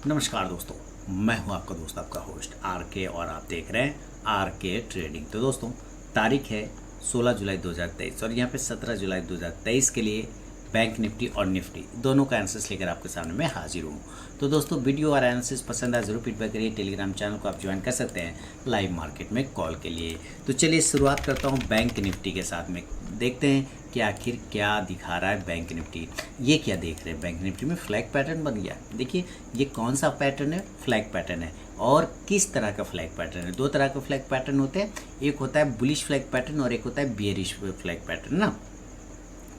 नमस्कार दोस्तों, मैं हूं आपका दोस्त, आपका होस्ट आर के, और आप देख रहे हैं आर के ट्रेडिंग। तो दोस्तों, तारीख है 16 जुलाई 2023 और यहाँ पे 17 जुलाई 2023 के लिए बैंक निफ्टी और निफ्टी दोनों का एनालिसिस लेकर आपके सामने मैं हाजिर हूँ। तो दोस्तों, वीडियो और एनालिसिस पसंद आए जरूर फीडबैक करिए। टेलीग्राम चैनल को आप ज्वाइन कर सकते हैं लाइव मार्केट में कॉल के लिए। तो चलिए शुरुआत करता हूँ बैंक निफ्टी के साथ में। देखते हैं कि आखिर क्या दिखा रहा है बैंक निफ्टी। ये क्या देख रहे हैं, बैंक निफ्टी में फ्लैग पैटर्न बन गया। देखिए ये कौन सा पैटर्न है, फ्लैग पैटर्न है। और किस तरह का फ्लैग पैटर्न है, दो तरह के फ्लैग पैटर्न होते हैं। एक होता है बुलिश फ्लैग पैटर्न और एक होता है बियरिश फ्लैग पैटर्न ना।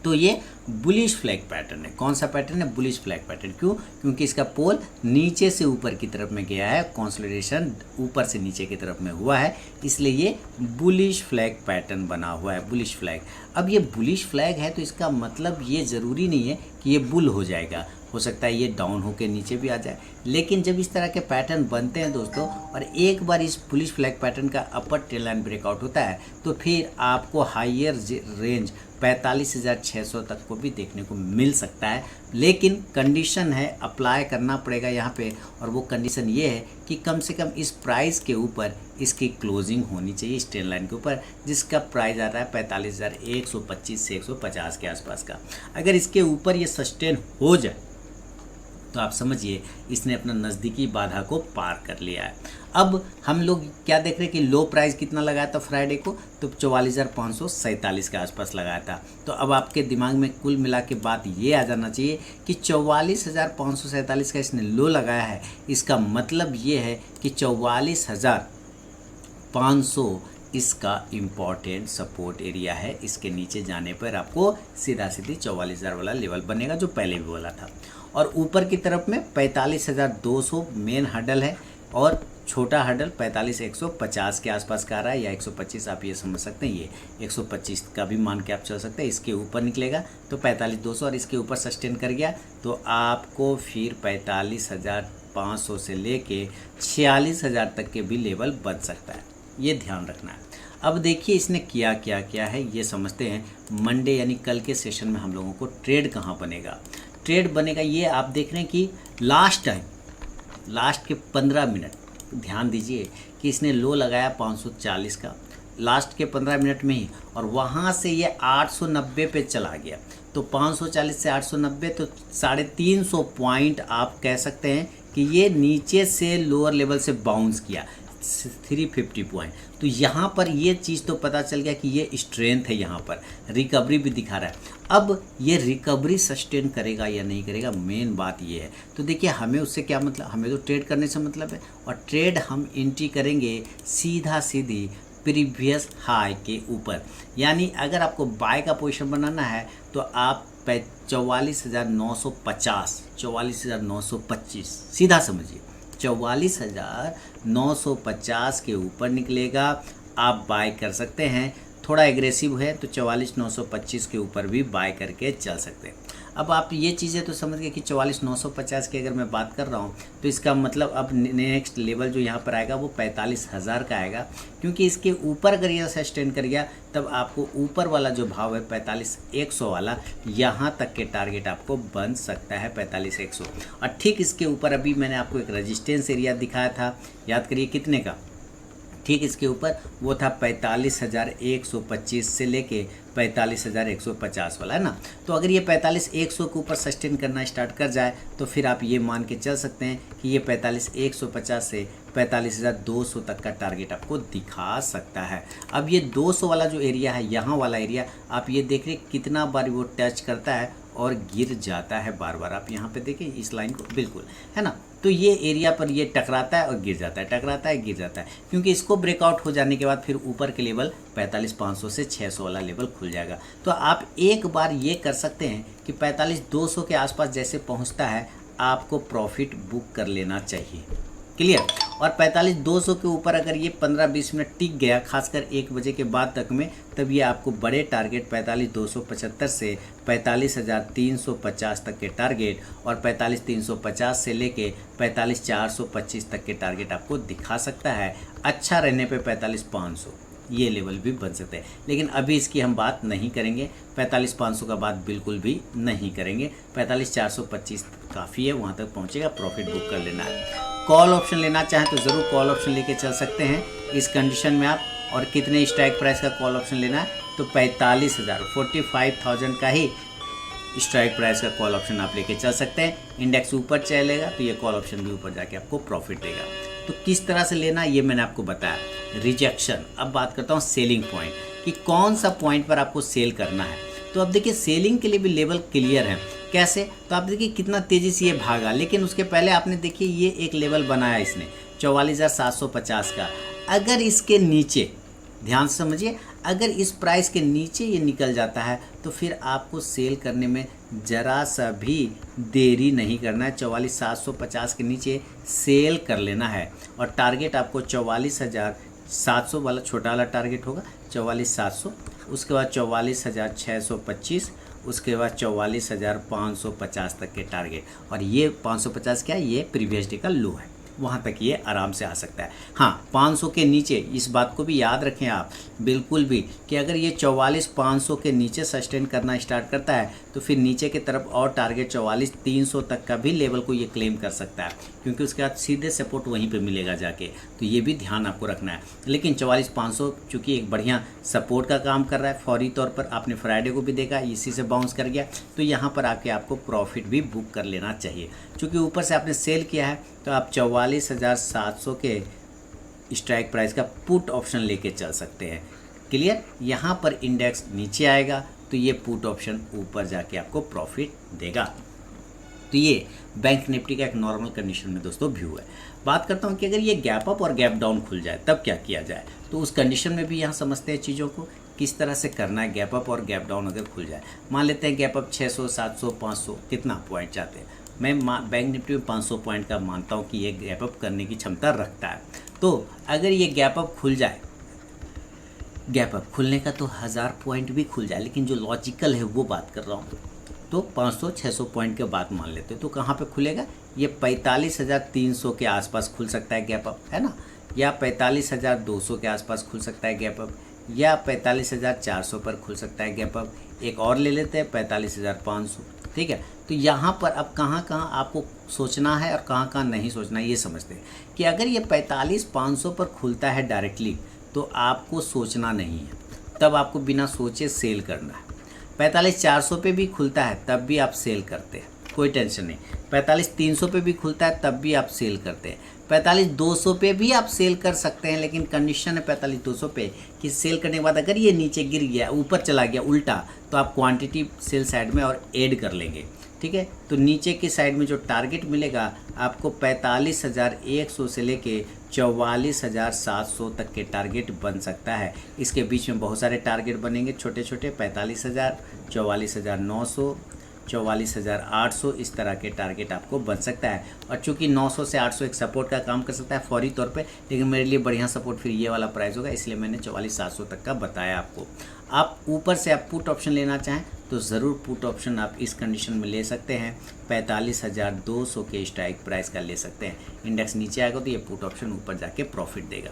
तो ये बुलिश फ्लैग पैटर्न है। कौन सा पैटर्न है, बुलिश फ्लैग पैटर्न। क्यों? क्योंकि इसका पोल नीचे से ऊपर की तरफ में गया है, कंसोलिडेशन ऊपर से नीचे की तरफ में हुआ है, इसलिए ये बुलिश फ्लैग पैटर्न बना हुआ है, बुलिश फ्लैग। अब ये बुलिश फ्लैग है तो इसका मतलब ये ज़रूरी नहीं है कि ये बुल हो जाएगा, हो सकता है ये डाउन होकर नीचे भी आ जाए। लेकिन जब इस तरह के पैटर्न बनते हैं दोस्तों, और एक बार इस बुलिश फ्लैग पैटर्न का अपर ट्रेंड लाइन ब्रेकआउट होता है, तो फिर आपको हायर रेंज 45,600 तक को भी देखने को मिल सकता है। लेकिन कंडीशन है, अप्लाई करना पड़ेगा यहाँ पे, और वो कंडीशन ये है कि कम से कम इस प्राइस के ऊपर इसकी क्लोजिंग होनी चाहिए, इस ट्रेंड लाइन के ऊपर, जिसका प्राइस आ रहा है 45,125 से 150 के आसपास का। अगर इसके ऊपर ये सस्टेन हो जाए तो आप समझिए इसने अपना नज़दीकी बाधा को पार कर लिया है। अब हम लोग क्या देख रहे हैं कि लो प्राइस कितना लगाया था फ्राइडे को, तो 44,547 के आसपास लगाया था। तो अब आपके दिमाग में कुल मिला के बात ये आ जाना चाहिए कि 44,547 का इसने लो लगाया है। इसका मतलब ये है कि 44,500 इसका इम्पॉर्टेंट सपोर्ट एरिया है। इसके नीचे जाने पर आपको सीधा सीधी 44,000 वाला लेवल बनेगा, जो पहले भी बोला था। और ऊपर की तरफ में 45,200 मेन हर्डल है, और छोटा हर्डल 45,150 के आसपास का आ रहा है, या 125 आप ये समझ सकते हैं। ये 125 का भी मान के आप चल सकते हैं। इसके ऊपर निकलेगा तो 45,200, और इसके ऊपर सस्टेन कर गया तो आपको फिर 45,500 से लेके 46,000 तक के भी लेवल बन सकता है, ये ध्यान रखना है। अब देखिए इसने क्या है, ये समझते हैं। मंडे यानी कल के सेशन में हम लोगों को ट्रेड कहाँ बनेगा, ट्रेड बनेगा ये आप देख रहे हैं कि लास्ट के 15 मिनट ध्यान दीजिए कि इसने लो लगाया 540 का लास्ट के 15 मिनट में ही, और वहाँ से ये 890 पे चला गया। तो 540 से 890 तो 350 पॉइंट आप कह सकते हैं कि ये नीचे से लोअर लेवल से बाउंस किया 350 पॉइंट। तो यहाँ पर ये चीज़ तो पता चल गया कि ये स्ट्रेंथ है, यहाँ पर रिकवरी भी दिखा रहा है। अब ये रिकवरी सस्टेन करेगा या नहीं करेगा, मेन बात ये है। तो देखिए हमें उससे क्या मतलब, हमें तो ट्रेड करने से मतलब है, और ट्रेड हम एंट्री करेंगे सीधा सीधी प्रीवियस हाई के ऊपर। यानी अगर आपको बाय का पोजीशन बनाना है तो आप 44,950 44,925 सीधा समझिए, 44,950 के ऊपर निकलेगा, आप बाय कर सकते हैं। थोड़ा एग्रेसिव है तो 44,925 के ऊपर भी बाय करके चल सकते हैं। अब आप ये चीज़ें तो समझ गए कि 44,950 की अगर मैं बात कर रहा हूँ तो इसका मतलब अब नेक्स्ट लेवल जो यहाँ पर आएगा वो 45,000 का आएगा। क्योंकि इसके ऊपर अगर यह सस्टेन कर गया तब आपको ऊपर वाला जो भाव है 45,100 वाला, यहाँ तक के टारगेट आपको बन सकता है 45,100। और ठीक इसके ऊपर अभी मैंने आपको एक रेजिस्टेंस एरिया दिखाया था, याद करिए कितने का, ठीक इसके ऊपर वो था 45,125 से लेके 45,150 वाला, है ना। तो अगर ये 45,100 के ऊपर सस्टेन करना स्टार्ट कर जाए तो फिर आप ये मान के चल सकते हैं कि ये 45,150 से 45,200 तक का टारगेट आपको दिखा सकता है। अब ये 200 वाला जो एरिया है, यहाँ वाला एरिया आप ये देख रहे कितना बार वो टच करता है और गिर जाता है बार बार। आप यहाँ पे देखें इस लाइन को, बिल्कुल, है ना। तो ये एरिया पर ये टकराता है और गिर जाता है, टकराता है गिर जाता है, क्योंकि इसको ब्रेकआउट हो जाने के बाद फिर ऊपर के लेवल 45,500 से 600 वाला लेवल खुल जाएगा। तो आप एक बार ये कर सकते हैं कि 45,200 के आसपास जैसे पहुँचता है आपको प्रॉफिट बुक कर लेना चाहिए, क्लियर। और 45,200 के ऊपर अगर ये 15-20 मिनट टिक गया, खासकर 1 बजे के बाद तक में, तब ये आपको बड़े टारगेट 45,275 से 45,350 तक के टारगेट, और 45,350 से लेके 45,425 तक के टारगेट आपको दिखा सकता है। अच्छा रहने पे 45,500, ये लेवल भी बन सकते हैं, लेकिन अभी इसकी हम बात नहीं करेंगे। 45,500 का बात बिल्कुल भी नहीं करेंगे। 45,425 काफ़ी है, वहाँ तक पहुँचेगा, प्रॉफिट बुक कर लेना है। कॉल ऑप्शन लेना चाहें तो ज़रूर कॉल ऑप्शन लेके चल सकते हैं इस कंडीशन में आप। और कितने स्ट्राइक प्राइस का कॉल ऑप्शन लेना है, तो 45,000 45,000 का ही स्ट्राइक प्राइस का कॉल ऑप्शन आप लेके चल सकते हैं। इंडेक्स ऊपर चलेगा तो ये कॉल ऑप्शन भी ऊपर जाके आपको प्रॉफिट देगा। तो किस तरह से लेना ये मैंने आपको बताया। रिजेक्शन, अब बात करता हूँ सेलिंग पॉइंट, कि कौन सा पॉइंट पर आपको सेल करना है। तो अब देखिए सेलिंग के लिए भी लेवल क्लियर है। कैसे, तो आप देखिए कितना तेज़ी से ये भागा, लेकिन उसके पहले आपने देखिए ये एक लेवल बनाया इसने 44,750 का। अगर इसके नीचे, ध्यान से समझिए, अगर इस प्राइस के नीचे ये निकल जाता है तो फिर आपको सेल करने में ज़रा सा भी देरी नहीं करना है। 44,750 के नीचे सेल कर लेना है। और टारगेट आपको 44,700 वाला छोटा वाला टारगेट होगा, 44,700, उसके बाद 44,625, उसके बाद 44,550 तक के टारगेट। और ये 550 क्या है, ये प्रीवियस डे का लो है, वहाँ तक ये आराम से आ सकता है। हाँ, 500 के नीचे, इस बात को भी याद रखें आप बिल्कुल भी, कि अगर ये 44,500 के नीचे सस्टेन करना स्टार्ट करता है तो फिर नीचे की तरफ और टारगेट 44,300 तक का भी लेवल को ये क्लेम कर सकता है, क्योंकि उसके बाद सीधे सपोर्ट वहीं पे मिलेगा जाके। तो ये भी ध्यान आपको रखना है। लेकिन 44,500 चूँकि एक बढ़िया सपोर्ट का काम कर रहा है, फौरी तौर पर आपने फ्राइडे को भी देखा, इसी से बाउंस कर गया, तो यहाँ पर आके आपको प्रॉफिट भी बुक कर लेना चाहिए। चूँकि ऊपर से आपने सेल किया है तो आप 44,700 के स्ट्राइक प्राइस का पुट ऑप्शन लेके चल सकते हैं। क्लियर, यहाँ पर इंडेक्स नीचे आएगा तो ये पुट ऑप्शन ऊपर जाके आपको प्रॉफिट देगा। तो ये बैंक निफ्टी का एक नॉर्मल कंडीशन में दोस्तों व्यू है। बात करता हूँ कि अगर ये गैप अप और गैप डाउन खुल जाए तब क्या किया जाए, तो उस कंडीशन में भी यहाँ समझते हैं चीज़ों को किस तरह से करना है। गैप अप और गैप डाउन अगर खुल जाए, मान लेते हैं गैप अप 600, 700, 500 कितना पॉइंट चाहते हैं, मैं बैंक निफ्टी में 500 पॉइंट का मानता हूँ कि ये गैप अप करने की क्षमता रखता है। तो अगर ये गैप अप खुल जाए, गैप अप खुलने का तो 1000 पॉइंट भी खुल जाए, लेकिन जो लॉजिकल है वो बात कर रहा हूँ, तो 500-600 पॉइंट के बाद मान लेते हैं, तो कहाँ पे खुलेगा, ये 45,300 के आसपास खुल सकता है गैप अप, है ना, या 45,200 के आसपास खुल सकता है गैप अप, या 45,400 पर खुल सकता है गैप अप। एक और ले लेते हैं 45,500, ठीक है। तो यहाँ पर अब कहाँ कहाँ आपको सोचना है और कहाँ कहाँ नहीं सोचना है ये समझते हैं कि अगर ये 45,500 पर खुलता है डायरेक्टली तो आपको सोचना नहीं है, तब आपको बिना सोचे सेल करना है। 45,400 पे भी खुलता है तब भी आप सेल करते हैं, कोई टेंशन नहीं। 45,300 पे भी खुलता है तब भी आप सेल करते हैं। 45,200 पे भी आप सेल कर सकते हैं, लेकिन कंडीशन है 45,200 पे कि सेल करने के बाद अगर ये नीचे गिर गया, ऊपर चला गया उल्टा, तो आप क्वांटिटी सेल साइड में और ऐड कर लेंगे, ठीक है। तो नीचे की साइड में जो टारगेट मिलेगा आपको 45,100 से लेके 44,700 तक के टारगेट बन सकता है। इसके बीच में बहुत सारे टारगेट बनेंगे छोटे छोटे, 45,000, 44,900, 44,800, इस तरह के टारगेट आपको बन सकता है। और चूंकि 900 से 800 एक सपोर्ट का काम कर सकता है फौरी तौर पे, लेकिन मेरे लिए बढ़िया सपोर्ट फिर ये वाला प्राइस होगा, इसलिए मैंने 44,700 तक का बताया आपको। आप ऊपर से आप पुट ऑप्शन लेना चाहें तो ज़रूर पुट ऑप्शन आप इस कंडीशन में ले सकते हैं, 45,200 के स्ट्राइक प्राइस का ले सकते हैं। इंडेक्स नीचे आएगा तो ये पुट ऑप्शन ऊपर जाके प्रॉफिट देगा।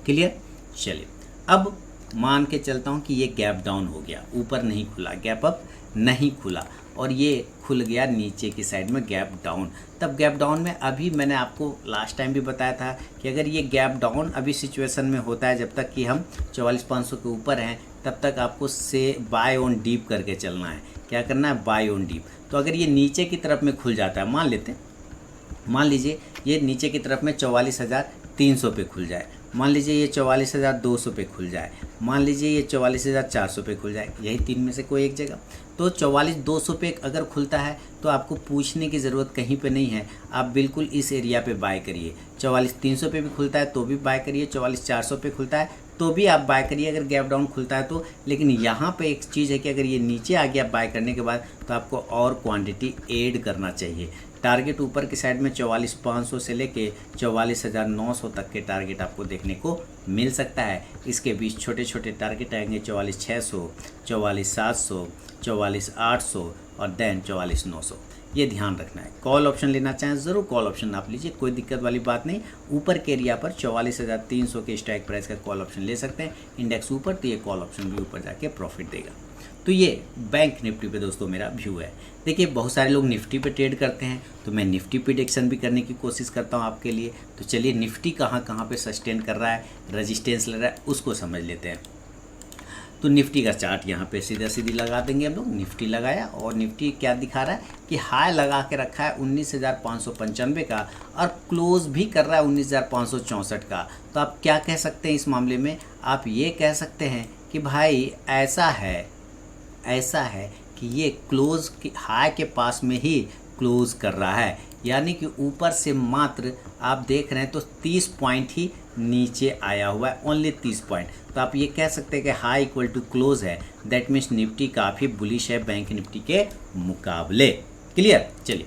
क्लियर, चलिए अब मान के चलता हूँ कि ये गैप डाउन हो गया, ऊपर नहीं खुला, गैप अप नहीं खुला, और ये खुल गया नीचे की साइड में गैप डाउन। तब गैप डाउन में अभी मैंने आपको लास्ट टाइम भी बताया था कि अगर ये गैप डाउन अभी सिचुएशन में होता है, जब तक कि हम 44,500 के ऊपर हैं, तब तक आपको से बाय ऑन डीप करके चलना है। क्या करना है, बाय ऑन डीप। तो अगर ये नीचे की तरफ में खुल जाता है, मान लीजिए ये नीचे की तरफ में 44,300 पे खुल जाए, मान लीजिए ये 44,200 पे खुल जाए, मान लीजिए ये 44,400 पे खुल जाए, यही तीन में से कोई एक जगह। तो 44,200 पे अगर खुलता है तो आपको पूछने की ज़रूरत कहीं पे नहीं है, आप बिल्कुल इस एरिया पे बाय करिए। 44,300 पे भी खुलता है तो भी बाय करिए, 44,400 पे खुलता है तो भी आप बाय करिए अगर गैप डाउन खुलता है तो। लेकिन यहाँ पे एक चीज़ है कि अगर ये नीचे आ गया बाय करने के बाद तो आपको और क्वांटिटी ऐड करना चाहिए। टारगेट ऊपर की साइड में 44,500 से लेके 44,900 तक के टारगेट आपको देखने को मिल सकता है। इसके बीच छोटे छोटे टारगेट आएंगे 44,600, 44,700, 44,800, और देन 44,900, ये ध्यान रखना है। कॉल ऑप्शन लेना चाहें ज़रूर कॉल ऑप्शन आप लीजिए, कोई दिक्कत वाली बात नहीं। ऊपर के एरिया पर 44,300 के स्ट्राइक प्राइस का कॉल ऑप्शन ले सकते हैं। इंडेक्स ऊपर तो ये कॉल ऑप्शन भी ऊपर जाके प्रॉफिट देगा। तो ये बैंक निफ्टी पे दोस्तों मेरा व्यू है। देखिए बहुत सारे लोग निफ्टी पे ट्रेड करते हैं, तो मैं निफ्टी प्रेडिक्शन भी करने की कोशिश करता हूँ आपके लिए। तो चलिए निफ्टी कहाँ कहाँ पे सस्टेन कर रहा है, रेजिस्टेंस ले रहा है, उसको समझ लेते हैं। तो निफ्टी का चार्ट यहाँ पे सीधा सीधी लगा देंगे हम लोग। निफ्टी लगाया और निफ्टी क्या दिखा रहा है कि हाई लगा के रखा है 19,595 का और क्लोज भी कर रहा है 19,564 का। तो आप क्या कह सकते हैं इस मामले में, आप ये कह सकते हैं कि भाई ऐसा है कि ये क्लोज हाई के पास में ही क्लोज कर रहा है, यानी कि ऊपर से मात्र आप देख रहे हैं तो 30 पॉइंट ही नीचे आया हुआ है, ओनली 30 पॉइंट। तो आप ये कह सकते हैं कि हाई इक्वल टू क्लोज है, दैट मीन्स निफ्टी काफ़ी बुलिश है बैंक निफ्टी के मुकाबले। क्लियर। चलिए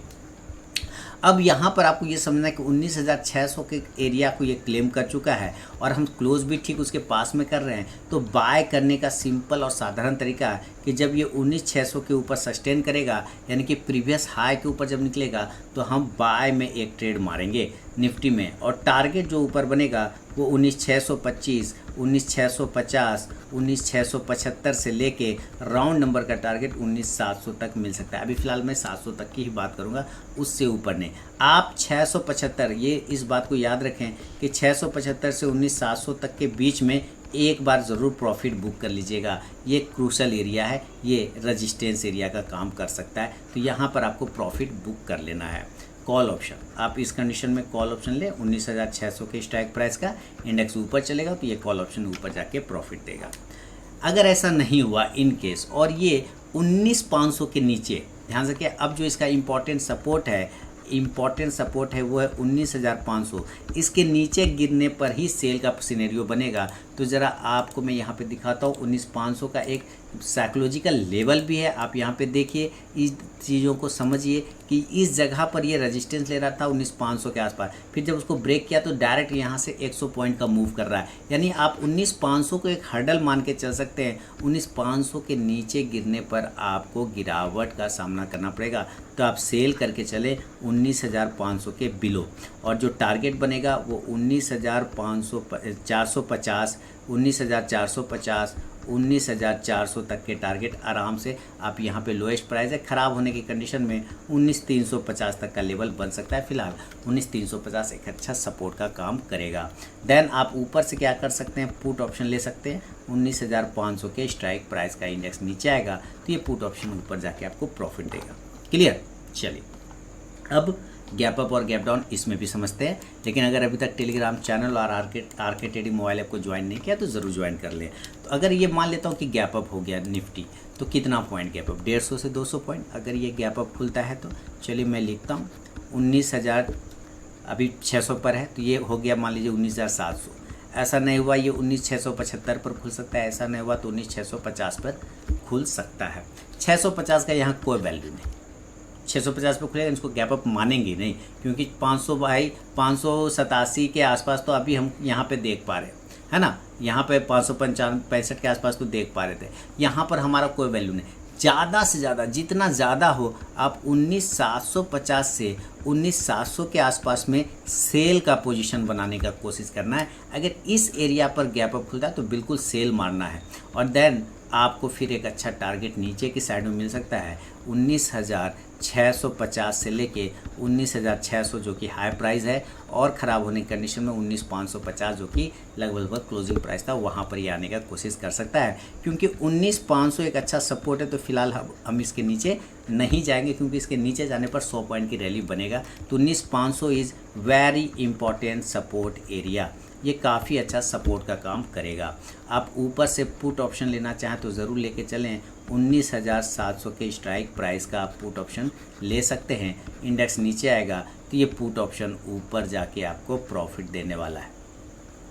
अब यहाँ पर आपको ये समझना है कि 19,600 के एरिया को ये क्लेम कर चुका है और हम क्लोज भी ठीक उसके पास में कर रहे हैं। तो बाय करने का सिंपल और साधारण तरीका है कि जब ये 19,600 के ऊपर सस्टेन करेगा, यानी कि प्रीवियस हाई के ऊपर जब निकलेगा, तो हम बाय में एक ट्रेड मारेंगे निफ्टी में। और टारगेट जो ऊपर बनेगा वो 19,625, 19,650, 19,675 से लेके राउंड नंबर का टारगेट 19,700 तक मिल सकता है। अभी फ़िलहाल मैं 700 तक की ही बात करूंगा, उससे ऊपर नहीं। आप 675, ये इस बात को याद रखें कि 675 से 19,700 तक के बीच में एक बार ज़रूर प्रॉफिट बुक कर लीजिएगा। ये क्रूशल एरिया है, ये रेजिस्टेंस एरिया का काम कर सकता है। तो यहाँ पर आपको प्रॉफिट बुक कर लेना है। कॉल ऑप्शन, आप इस कंडीशन में कॉल ऑप्शन ले 19,600 के स्ट्राइक प्राइस का, इंडेक्स ऊपर चलेगा तो ये कॉल ऑप्शन ऊपर जाके प्रॉफिट देगा। अगर ऐसा नहीं हुआ इन केस और ये 19,500 के नीचे, ध्यान रखिए अब जो इसका इम्पॉर्टेंट सपोर्ट है वो है 19,500। इसके नीचे गिरने पर ही सेल का सिनेरियो बनेगा। तो ज़रा आपको मैं यहाँ पे दिखाता हूँ, 19,500 का एक साइकोलॉजिकल लेवल भी है। आप यहाँ पे देखिए, इस चीज़ों को समझिए कि इस जगह पर ये रेजिस्टेंस ले रहा था 19,500 के आसपास, फिर जब उसको ब्रेक किया तो डायरेक्ट यहाँ से 100 पॉइंट का मूव कर रहा है। यानी आप 19,500 को एक हर्डल मान के चल सकते हैं। 19,500 के नीचे गिरने पर आपको गिरावट का सामना करना पड़ेगा। तो आप सेल करके चले 19,500 के बिलो, और जो टारगेट बनेगा वो 19,450, 19,450, 19,400 तक के टारगेट आराम से आप यहाँ पे लोएस्ट प्राइस है। ख़राब होने की कंडीशन में 19,350 तक का लेवल बन सकता है। फिलहाल 19,350 एक अच्छा सपोर्ट का काम करेगा। देन आप ऊपर से क्या कर सकते हैं, पुट ऑप्शन ले सकते हैं। 19,500 के स्ट्राइक प्राइस का इंडेक्स नीचे आएगा तो ये पुट ऑप्शन ऊपर जाके आपको प्रॉफिट देगा। क्लियर। चलिए अब गैप अप और गैप डाउन इसमें भी समझते हैं, लेकिन अगर अभी तक टेलीग्राम चैनल और आरके ट्रेडिंग मोबाइल ऐप को ज्वाइन नहीं किया तो ज़रूर ज्वाइन कर लें। तो अगर ये मान लेता हूँ कि गैप अप हो गया निफ्टी, तो कितना पॉइंट गैप अप, 150 से 200 पॉइंट अगर ये गैप अप खुलता है तो चलिए मैं लिखता हूँ 19,000, अभी 600 पर है तो ये हो गया मान लीजिए 19,700। ऐसा नहीं हुआ ये 19,675 पर खुल सकता है, ऐसा नहीं हुआ तो 19,650 पर खुल सकता है। 650 का यहाँ कोई वैल्यू नहीं, 650 पे खुलेगा, इसको गैप अप मानेंगे नहीं, क्योंकि 587 के आसपास तो अभी हम यहाँ पे देख पा रहे है ना, यहाँ पे 565 के आसपास तो देख पा रहे थे। यहाँ पर हमारा कोई वैल्यू नहीं। ज़्यादा से ज़्यादा जितना ज़्यादा हो आप 19,750 से 19,700 के आसपास में सेल का पोजीशन बनाने का कोशिश करना है। अगर इस एरिया पर गैप अप खुलता है तो बिल्कुल सेल मारना है, और देन आपको फिर एक अच्छा टारगेट नीचे की साइड में मिल सकता है 19,650 से लेके 19,600 जो कि हाई प्राइस है, और ख़राब होने की कंडीशन में 19,550 जो कि लगभग क्लोजिंग प्राइस था, वहाँ पर ये आने का कोशिश कर सकता है। क्योंकि 19,500 एक अच्छा सपोर्ट है, तो फिलहाल हम इसके नीचे नहीं जाएंगे, क्योंकि इसके नीचे जाने पर 100 पॉइंट की रैली बनेगा। तो 19,500 is very important support area, ये काफ़ी अच्छा सपोर्ट का काम करेगा। आप ऊपर से पुट ऑप्शन लेना चाहें तो ज़रूर लेके चलें। 19,700 के स्ट्राइक प्राइस का आप पुट ऑप्शन ले सकते हैं। इंडेक्स नीचे आएगा तो ये पुट ऑप्शन ऊपर जाके आपको प्रॉफिट देने वाला है,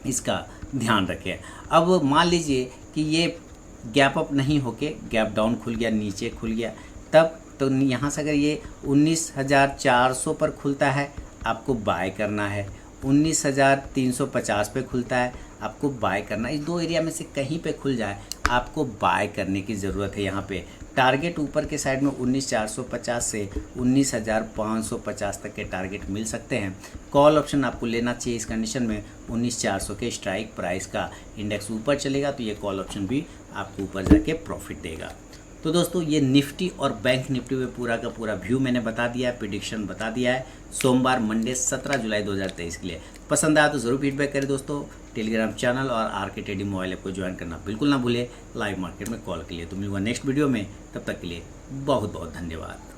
इसका ध्यान रखें। अब मान लीजिए कि ये गैप अप नहीं होके गैप डाउन खुल गया, नीचे खुल गया, तब तो यहाँ से अगर ये 19,400 पर खुलता है आपको बाय करना है, 19,350 पे खुलता है, आपको बाय करना। इस दो एरिया में से कहीं पे खुल जाए आपको बाय करने की ज़रूरत है। यहाँ पे टारगेट ऊपर के साइड में 19,450 से 19,550 तक के टारगेट मिल सकते हैं। कॉल ऑप्शन आपको लेना चाहिए इस कंडीशन में। 19,400 के स्ट्राइक प्राइस का इंडेक्स ऊपर चलेगा तो ये कॉल ऑप्शन भी आपको ऊपर जाके प्रॉफिट देगा। तो दोस्तों ये निफ्टी और बैंक निफ्टी में पूरा का पूरा व्यू मैंने बता दिया है, प्रिडिक्शन बता दिया है सोमवार मंडे 17 जुलाई 2023 के लिए। पसंद आया तो ज़रूर फीडबैक करें दोस्तों। टेलीग्राम चैनल और आरके ट्रेडिंग मोबाइल ऐप को ज्वाइन करना बिल्कुल ना भूलें लाइव मार्केट में कॉल के लिए। तो मिलूंगा नेक्स्ट वीडियो में, तब तक के लिए बहुत बहुत धन्यवाद।